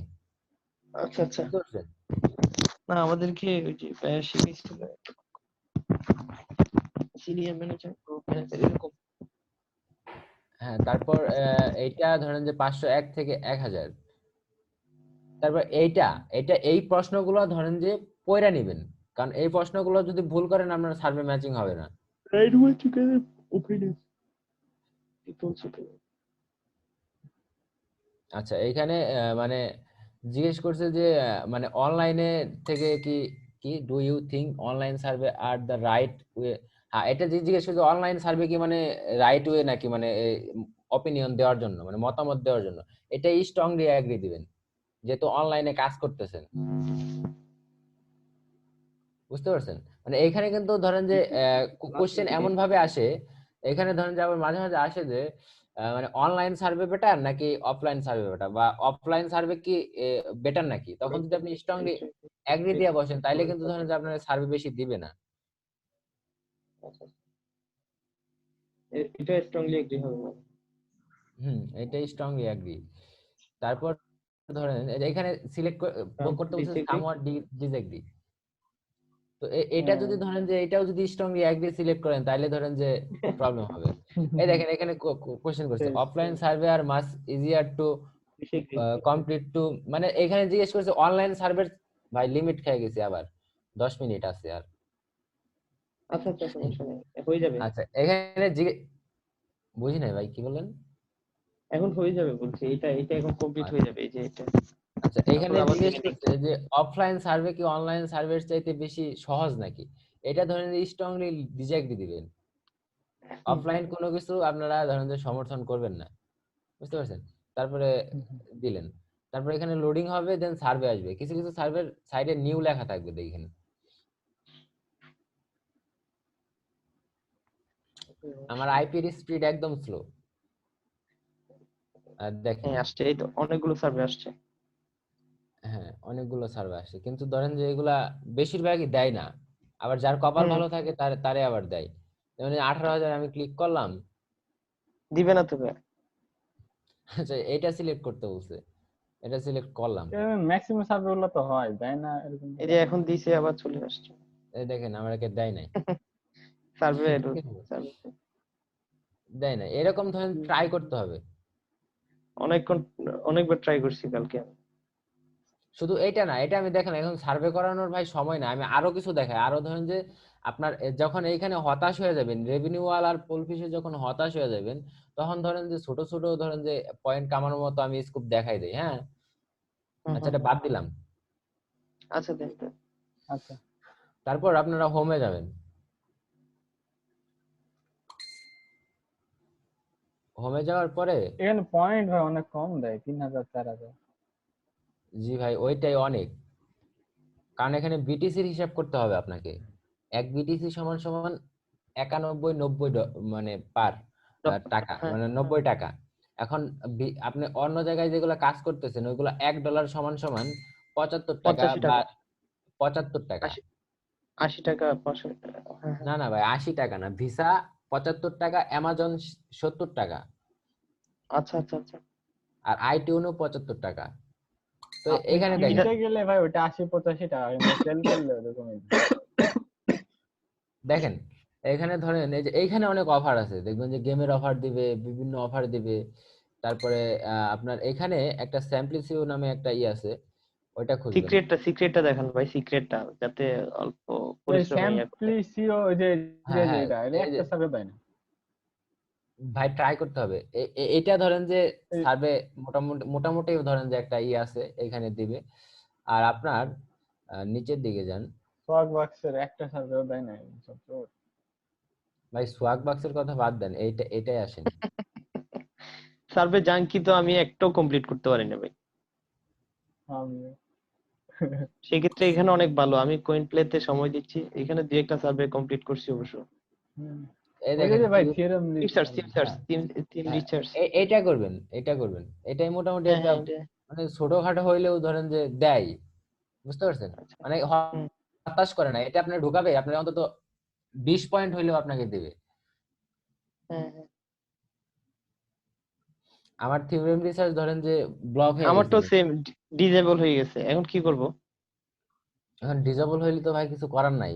আচ্ছা আচ্ছা। বুঝতে পারছেন? না আমাদেরকে ওই যে শিখেছিল সিনিয়র ম্যানেজার, গ্রুপ ম্যানেজার এরকম। হ্যাঁ, তারপর এইটা ধরেন যে 501 থেকে 1000। তারপর এইটা এই প্রশ্নগুলো ধরেন যে পয়রা নিবেন, কারণ এই প্রশ্নগুলো যদি ভুল করেন আপনার সার্ভে ম্যাচিং হবে না। Right way to get opinions. People's opinion. আচ্ছা, এইখানে মানে জিজ্ঞেস করছে যে মানে অনলাইনে থেকে কি কি do you think online survey are the right way. হ্যাঁ, এটা যে জিজ্ঞেস করছে অনলাইন সার্ভে কি মানে রাইট ওয়ে নাকি মানে অপিনিয়ন দেওয়ার জন্য মানে মতামত দেওয়ার জন্য, এটা স্ট্রংলি এগ্রি দিবেন যেহেতু অনলাইনে কাজ করতেছেন, বুঝতে পারছেন? মানে এইখানে কিন্তু ধরেন যে কোশ্চেন এমন ভাবে আসে, এখানে ধরেন যে আবার মাঝে মাঝে আসে যে মানে অনলাইন সার্ভে বেটার নাকি অফলাইন সার্ভে বেটার, বা অফলাইন সার্ভে কি বেটার নাকি, তখন যদি আপনি স্ট্রংলি এগ্রি দিয়ে বসেন তাইলে কিন্তু ধরেন যে আপনার সার্ভে বেশি দিবে না। এটা স্ট্রংলি এগ্রি হবে না। এটাই স্ট্রংলি এগ্রি। তারপর ধরেন এখানে সিলেক্ট করতে বলছে সামওয়াট ডিসএগ্রি। তো এটা যদি ধরেন যে এটাও যদি স্ট্রংলি এগ্রি সিলেক্ট করেন তাহলে ধরেন যে প্রবলেম হবে। এই দেখেন এখানে কোশ্চেন করছে offline survey are much easier to complete too, মানে এখানে জিজ্ঞেস করছে অনলাইন সার্ভে। ভাই লিমিট খেয়ে গেছি আবার 10 মিনিট আছে আর। আচ্ছা আচ্ছা সমস্যা নেই, হয়ে যাবে। আচ্ছা, এখানে বুঝি নাই ভাই কি বললেন? এখন হয়ে যাবে বলছি, এটা এখন কমপ্লিট হয়ে যাবে, এই যে এটা। আচ্ছা, এখানে জিজ্ঞেস করছে যে অফলাইন সার্ভে কি অনলাইন সার্ভের চাইতে বেশি সহজ নাকি, এটা ধরেন যে স্ট্রংলি ডিসএগ্রি দিবেন। অফলাইন কোনো কিছু আপনারা ধরেন যে সমর্থন করবেন না, বুঝতে পারছেন? তারপরে দিলেন, তারপরে এখানে লোডিং হবে, দেন সার্ভে আসবে, কিছু কিছু সার্ভের সাইডে নিউ লেখা থাকবে দেখেন। আমার আইপির স্পিড একদম স্লো, আর দেখেন আসছে, এই তো অনেকগুলো সার্ভে আসছে। হ্যাঁ, অনেকগুলো সার্ভে আসছে, কিন্তু ধরেন যে এগুলা বেশিরভাগই দেয় না, আবার যার কপাল ভালো থাকে তারে আবার দেয়। যেমন 18,000 আমি ক্লিক করলাম, দিবে না তবে। আচ্ছা, এটা সিলেক্ট করতে বলছে, এটা সিলেক্ট করলাম, ম্যাক্সিমাম সার্ভে গুলো তো হয়, দেয় না এরকম। এই যে এখন দিছে আবার চলে আসছে। এই দেখেন আমাকে দেয় নাই, সার্ভে দেয় নাই। এরকম ধরেন ট্রাই করতে হবে। অনেকবার ট্রাই করছি কালকে। শুধু এটা না, এটা আমি দেখেন এখন সার্ভে করানোর ভাই সময় না, আমি আরো কিছু দেখাই। আরো ধরেন যে আপনার যখন এইখানে হতাশ হয়ে যাবেন, রেভিনিউ ওয়াল আর পোলফিশে যখন হতাশ হয়ে যাবেন, তখন ধরেন যে ছোট ছোট ধরেন যে পয়েন্ট কামানোর মতো আমি স্কোপ দেখাই দেই। হ্যাঁ, আচ্ছা, এটা বাদ দিলাম। আচ্ছা দেন। আচ্ছা, তারপর আপনারা হোমে যাবেন, হোমে যাওয়ার পরে এখানে পয়েন্ট ভাই অনেক কম দেয়, 3,000 4,000। জি ভাই, ওইটাই অনেক, কারণ এখানে বিটিসির হিসাব করতে হবে আপনাকে। এক বিটিসি সমান সমান 91-90 মানে পার টাকা, মানে 90 টাকা। এখন আপনি অন্য জায়গায় যেগুলো কাজ করতেছেন ওইগুলো $1 সমান সমান 75 টাকা বা 75 টাকা, 80 টাকা 500 টাকা। না না ভাই, 80 টাকা না, ভিসা 75 টাকা, অ্যামাজন 70 টাকা, আচ্ছা আচ্ছা আচ্ছা, আর আইটিউনও 75 টাকা। তো এখানে দেখেন গেলে ভাই ওটা 80-85 টাকা, কিন্তু সেল করলে ওরকম দেখেন এখানে ধরেন এই যে এইখানে অনেক অফার আছে, দেখবেন যে গেমের অফার দিবে, বিভিন্ন অফার দিবে। তারপরে আপনার এখানে একটা স্যাম্পলিসিও নামে একটা আছে, ওইটা খুঁজবেন। সিক্রেটটা দেখান ভাই, সিক্রেটটা যাতে অল্প পরিশ্রমে স্যাম্পলিসিও যে এটা একটা সার্ভে দেয় না ভাই, ট্রাই করতে হবে। এটা ধরেন যে সার্ভে মোটামুটি ধরেন যে একটা আছে এখানে দিবে। আর আপনার নিচের দিকে যান, সোয়াগ বক্সের একটা সার্ভেও দেয় না ভাই সোয়াগ বক্সের কথা বাদ দেন, এটাই আসেন। সার্ভে জাঙ্কি তো আমি একটাও কমপ্লিট করতে পারি না ভাই। সেক্ষেত্রে এখানে অনেক ভালো, আমি কয়েন প্লেতে সময় দিচ্ছি, এখানে দুই একটা সার্ভে কমপ্লিট করছি অবশ্য। এই দেখেন ভাই থিওরেম রিসার্চ, এটা করবেন, এটাই মোটামুটি একটা মানে ছোটখাটো হইলেও ধরেন যে দেয়, বুঝতে পারছেন? মানে হতাশ করে না, এটা আপনি ঢুকাবে, আপনার অন্তত 20 পয়েন্ট হইলেও আপনাকে দেবে। হ্যাঁ হ্যাঁ আমার থিওরেম রিসার্চ ধরেন যে ব্লক হয়ে আমার তো গেছে, সেম ডিজেবল হয়ে গেছে, এখন কি করব? এখন ডিজেবল হইলে তো ভাই কিছু করার নাই।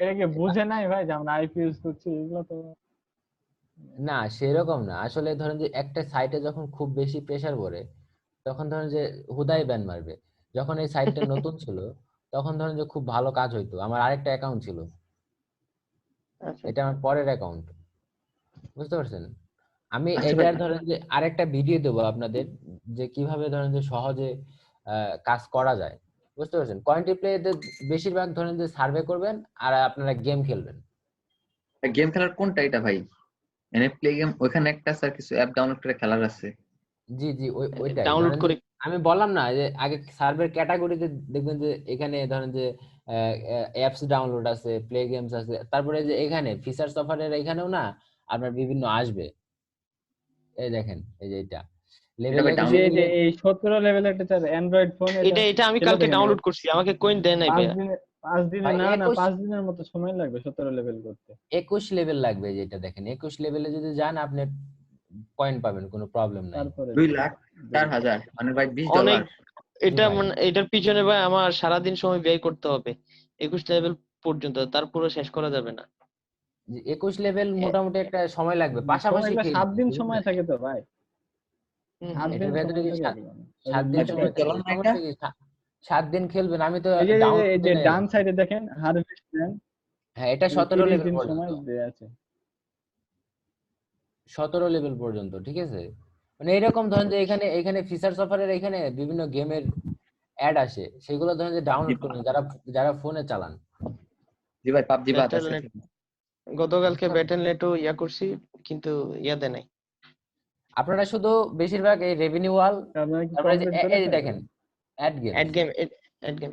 এটা কি বুঝে নাই ভাই যে আমরা আইপি ইউজ করছি, এগুলো তো না সেরকম না, আসলে ধরেন যে একটা সাইটে যখন খুব বেশি প্রেসার পড়ে তখন ধরেন যে হুদাই ব্যান মারবে। যখন এই সাইটটা নতুন ছিল তখন ধরেন যে খুব ভালো কাজ হইতো, আমার আরেকটা অ্যাকাউন্ট ছিল, আচ্ছা এটা আমার পরের অ্যাকাউন্ট, বুঝতে পারছেন? আমি আচ্ছা ভাই, এটার ধরেন যে আরেকটা ভিডিও দেবো আপনাদের, যে কিভাবে ধরেন যে সহজে কাজ করা যায়, বুঝতে পারছেন? কয়েন্টি প্লে বেশিরভাগ ধরেন যে সার্ভে করবেন আর আপনারা গেম খেলবেন। গেম খেলার কোনটা এটা ভাই? এনে প্লে গেম ওইখানে একটা স্যার কিছু অ্যাপ ডাউনলোড করে খেলার আছে। জি জি ওইটাই ডাউনলোড ধরেন যে করে। আমি বললাম না যে আগে সার্ভের ক্যাটাগরিতে দেখবেন যে এখানে ধরেন যে অ্যাপস ডাউনলোড আছে, প্লে গেমস আছে, তারপরে যে এখানে ফিচার্স অফারের এখানেও না আপনার বিভিন্ন আসবে, এই দেখেন এই যে এটা এটা লেভেল ভাই এই যে ডাউনলোড এই যে এই 17 লেভেলের একটা অ্যান্ড্রয়েড ফোন, এটা এটা আমি খেলে কালকে দেখেন ডাউনলোড করছি, আমাকে কয়েন দেয় নাই 5 ভাইয়া। দিনে 5 দিনে ভাই না 21 5 দিনের মতো সময় লাগবে 17 লেভেল করতে। 21 লেভেল লাগবে, যেটা দেখেন 21 লেভেলে যদি যান আপনি পয়েন্ট পাবেন, কোনো প্রবলেম নাই। তারপরে 2,04,000 মানে ভাই অনেক, $20। জি এটা ভাই, মানে এটার পিছনে ভাই আমার সারাদিন সময় ব্যয় করতে হবে 21 লেভেল পর্যন্ত, তারপরে শেষ করা যাবে না। 21 লেভেল এ- মোটামুটি একটা সময় লাগবে, সময়, পাশাপাশি এগুলো 7 দিন বুঝলেন সময় না? থাকে তো ভাই, হুম 7 হুম। দিন এটার ভেতরে সময় কি থাকে এগুলো। ওই 7 দিন আচ্ছা ভাই, সময় থাকে, চলুন না এটা। সমস্যা কি? 7 দিন খেলবেন, আমি তো এই যে ডাউনলোড এই যে দিলে। ডান সাইডে দেখেন হারভেস্ট প্ল্যান, হ্যাঁ এটা 17 30 লেভেল দিন পর্যন্ত, সময় দেয়া আছে। 17 লেভেল পর্যন্ত, ঠিক আছে? মানে এরকম ধরেন যে এখানে এখানে ফিচার্স অফারের এখানে বিভিন্ন গেমের অ্যাড আসে, সেগুলো ধরেন যে ডাউনলোড করবেন যারা যারা ফোনে চালান। জি ভাই, পাবজি বাদ ব্যাটেল আছে। নেট, গতকালকে ব্যাটেল নেটও ইয়া করছি কিন্তু ইয়াতে নাই। আপনারা শুধু বেশিরভাগ এই রেভিনিউ ওয়াল, আপনারা কি তারপরে যে কমপ্লিট এই যে করেছেন? দেখেন ad games, ad game, ad game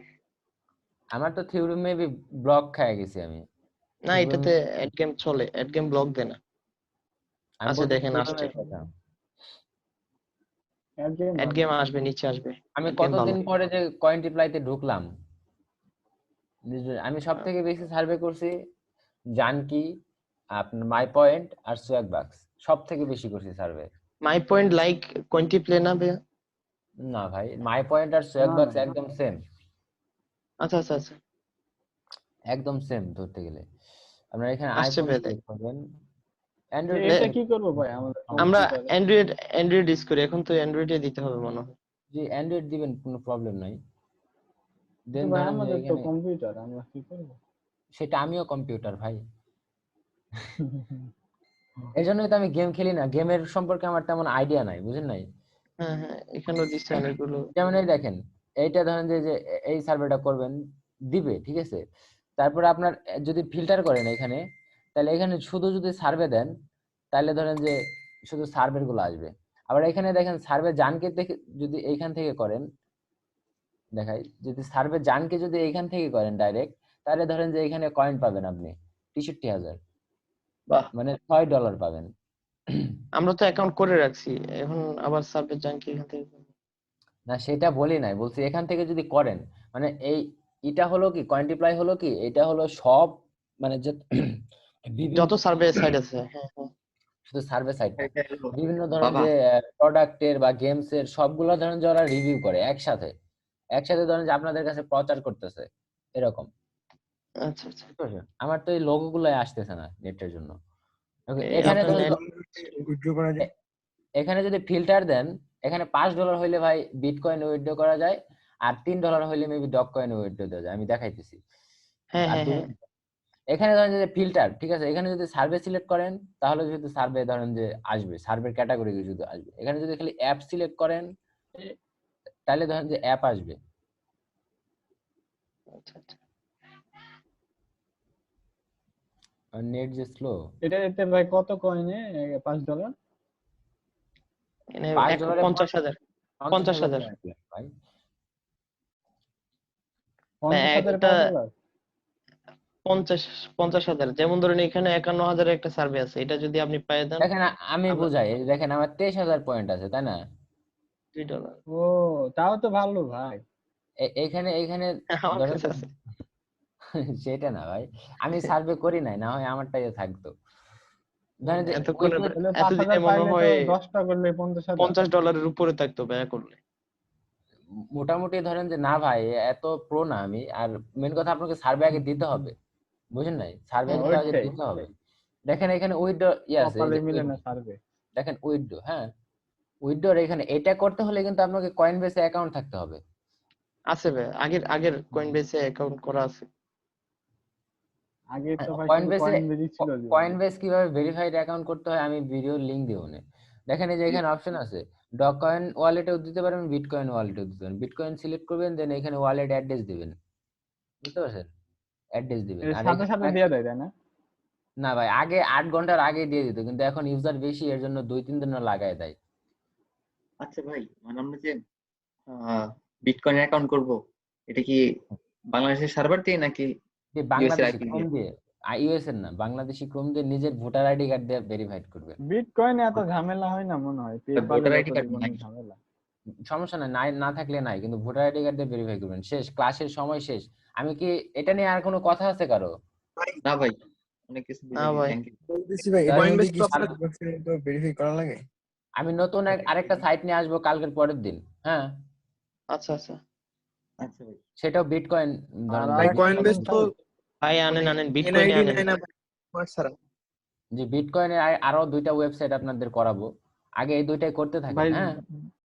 আমার তো থিওরি মেবি ব্লক খায় গেছি আমি। না, থিওরি এটাতে অ্যাড গেম চলে, অ্যাড গেম ব্লক দেয় না। আমি আচ্ছা বলছি দেখেন থিওরি আসছে, কথা। অ্যাড গেম আসবে, নিচে আসবে। আমি অ্যাড গেম ভালো। কতদিন পরে যে কয়েন টিপ্লাইতে ঢুকলাম, আমি সব থেকে বেশি সার্ভে করছি জানকি, আপনার মাই পয়েন্ট আর সোয়াগ বাক্স, সব থেকে বেশি করছি survey. My point like quantity play না ভাইয়া? না ভাই, মাই পয়েন্ট আর সোয়াগ না বাক্স না একদম সেম, আচ্ছা আচ্ছা আচ্ছা, একদম সেম ধরতে গেলে। আপনার এখানে আসছে আইফোন ভাইয়া। সিলেক্ট করবেন, যে অ্যান্ড্রয়েড এটা কি করবো ভাই আমাদের আমরা কম্পিউটারে? অ্যান্ড্রয়েড ইউজ করি, এখন তো অ্যান্ড্রয়েডে দিতে হবে মনে হয়। যে অ্যান্ড্রয়েড দিবেন কোনো প্রবলেম নাই। কিন্তু দেন ভাই ধরেন যে আমাদের তো এখানে, কম্পিউটার, আমরা কি করবো? সেটা আমিও কম্পিউটার ভাই, এই জন্যই তো আমি গেম খেলি না, গেমের সম্পর্কে আমার তেমন আইডিয়া নাই, বুঝেন নাই? হ্যাঁ হ্যাঁ, এখানেও দিচ্ছে অনেকগুলো। যেমন এই দেখেন, এইটা ধরেন যে যে এই সার্ভেটা করবেন, দিবে, ঠিক আছে? তারপরে আপনার যদি ফিল্টার করেন এখানে, তাহলে এখানে শুধু যদি সার্ভে দেন তাহলে ধরেন যে শুধু সার্ভের গুলো আসবে। আবার এখানে দেখেন সার্ভে জানকে দেখে যদি এইখান থেকে করেন, দেখাই, যদি সার্ভে জানকে যদি এইখান থেকে করেন ডাইরেক্ট, তাহলে ধরেন যে এখানে কয়েন পাবেন আপনি 63,000, বাহ, মানে $6 পাবেন। আমরা তো অ্যাকাউন্ট করে রাখছি, এখন আবার সার্ভে জাঙ্কি এখান থেকে করবো। না সেটা বলি নাই, বলছি এখান থেকে যদি করেন, মানে এই এটা হলো কি কোয়ান্টিপ্লাই হলো কি, এটা হলো সব মানে যে বিভিন্ন যত সার্ভে সাইট আছে, হ্যাঁ হ্যাঁ। শুধু সার্ভে সাইট না, এটা হলো বিভিন্ন ধরেন বাবা। যে প্রোডাক্টের বা গেমস এর সবগুলো ধরেন যে ওরা রিভিউ করে একসাথে, একসাথে ধরেন যে আপনাদের কাছে প্রচার করতেছে এরকম। আচ্ছা আচ্ছা, বুঝতে পারছেন? আমার তো এই লোগো গুলো আসতেছে না নেটের জন্য। এই এখানে আপনার ধরেন নেট। উইথড্র করা যায়। এখানে যদি ফিল্টার দেন, এখানে $5 হইলে ভাই বিটকয়েন উইথড্র করা যায়, আর $3 হইলে মেবি ডগ কয়েন উইথড্র দেওয়া যায়, আমি দেখাইতেছি। হ্যাঁ আর হ্যাঁ হ্যাঁ, এখানে ধরেন যে ফিল্টার, ঠিক আছে, এখানে যদি সার্ভে সিলেক্ট করেন তাহলে যদি সার্ভে ধরেন যে আসবে, সার্ভের ক্যাটাগরি যদি আসবে। এখানে যদি খালি অ্যাপ সিলেক্ট করেন তাহলে ধরেন যে অ্যাপ আসবে। আচ্ছা আচ্ছা। আর নেট যে স্লো, এটা এতে ভাই কত কয়েনে $5? এখানে $5 50,000, 50,000 ভাই। 50,000 একটা $5? 50,000, যেমন ধরেন এখানে 51,000 একটা সার্ভে আছে, এটা যদি আপনি পাই দেন দেখেন আমি আমরা বুঝাই, এই যে দেখেন আমার 23,000 পয়েন্ট আছে, তাই না? $2। ও তাও তো ভালো ভাই। এইখানে এইখানে আমার ধরেন কাছে যে আছে। সেটা না ভাই, আমি সার্ভে করি নাই, না হয় আমারটাই থাকতো। ধরেন যে এতক্ষণে ওই যে তাহলে এতদিনে 5,000 মনে পাইলে তো হয় 10টা করলে 50,000। $50 উপরে থাকতো ব্যয় করলে। মোটামুটি ধরেন যে না ভাই এত প্রো না আমি। আর মেন কথা আপনাকে সার্ভে আগে দিতে হবে, বুঝেন নাই? সার্ভে হ্যাঁ, কিন্তু আগে ওইটাই দিতে হবে। দেখেন এখানে উইথড্র আছে, এই কপালে যে মিলে না সার্ভে। দেখেন উইথড্র, হ্যাঁ উইথড্র এখানে এটা করতে হলে কিন্তু আপনাকে কয়েনবেসে অ্যাকাউন্ট থাকতে হবে। আছে ভাই, আগের কয়েনবেসে অ্যাকাউন্ট করা আছে। আগে তো ভাই শুধু কয়েনবেসে কয়েনবেজই ছিল জীবনে। কয়েনবেস কিভাবে ভেরিফাইড অ্যাকাউন্ট করতে হয় আমি ভিডিও লিংক দিব না। দেখেন এই যে এখানে অপশন আছে, ডগ কয়েন ওয়ালেটেও দিতে পারেন, বিটকয়েন ওয়ালেটেও দিতে পারেন। বিটকয়েন সিলেক্ট করবেন, দেন এখানে ওয়ালেট অ্যাড্রেস দিবেন, বুঝতে পারছেন? অ্যাড্রেস দিবেন। এর আর সাথে সাথে দিয়ে দেয়, তাই না? না ভাই, আগে 8 ঘন্টার আগে দিয়ে দিত, কিন্তু এখন ইউজার বেশি, এর জন্য 2-3 দিন লাগায় দেয়। আচ্ছা ভাই, মানে আমরা যে বিটকয়েন অ্যাকাউন্ট করব, এটা কি বাংলাদেশের সার্ভার দিয়ে নাকি যে ইউএস এর বাংলাদেশি আইপি ক্রোম দিয়ে? দিয়ে, ইউএস এর না, বাংলাদেশি ক্রোম দিয়ে নিজের ভোটার আইডি কার্ড দিয়ে ভেরিফাইড করবেন। বিটকয়েনে এত ঝামেলা হয় না মনে হয়, পেপালে ভোটার আইডি যত কার্ড জীবনে নাই? ঝামেলা। সমস্যা নাই, না থাকলে নাই, কিন্তু ভোটার আইডি কার্ড দিয়ে ভেরিফাই করবেন। শেষ, ক্লাসের সময় শেষ। আমি কি এটা নিয়ে আর কোনো কথা আছে কারো? না ভাই, অনেক কিছু না বুঝাই ভাই। Thank you. বলতেছি ভাই, এটার তাহলে মধ্যে কি আর বক্সের তো ভেরিফাই করা লাগে? আমি নতুন আরেকটা সাইট নিয়ে আসবো কালকের পরের দিন, হ্যাঁ আচ্ছা আচ্ছা আচ্ছা ভাই, সেটাও বিটকয়েন আর ধরেন ভাই আরেকটা কয়েনবেস নতুন তো সাইট, ভাই, আনেন মানে আনেন বিটকয়েনে এনআইডি আনেন নেয় না ভাই। ভাই ছাড়া। যে বিটকয়েনের আরো 2টা ওয়েবসাইট আপনাদের করাবো। আগে এই 2টাই করতে থাকেন, ভাই হ্যাঁ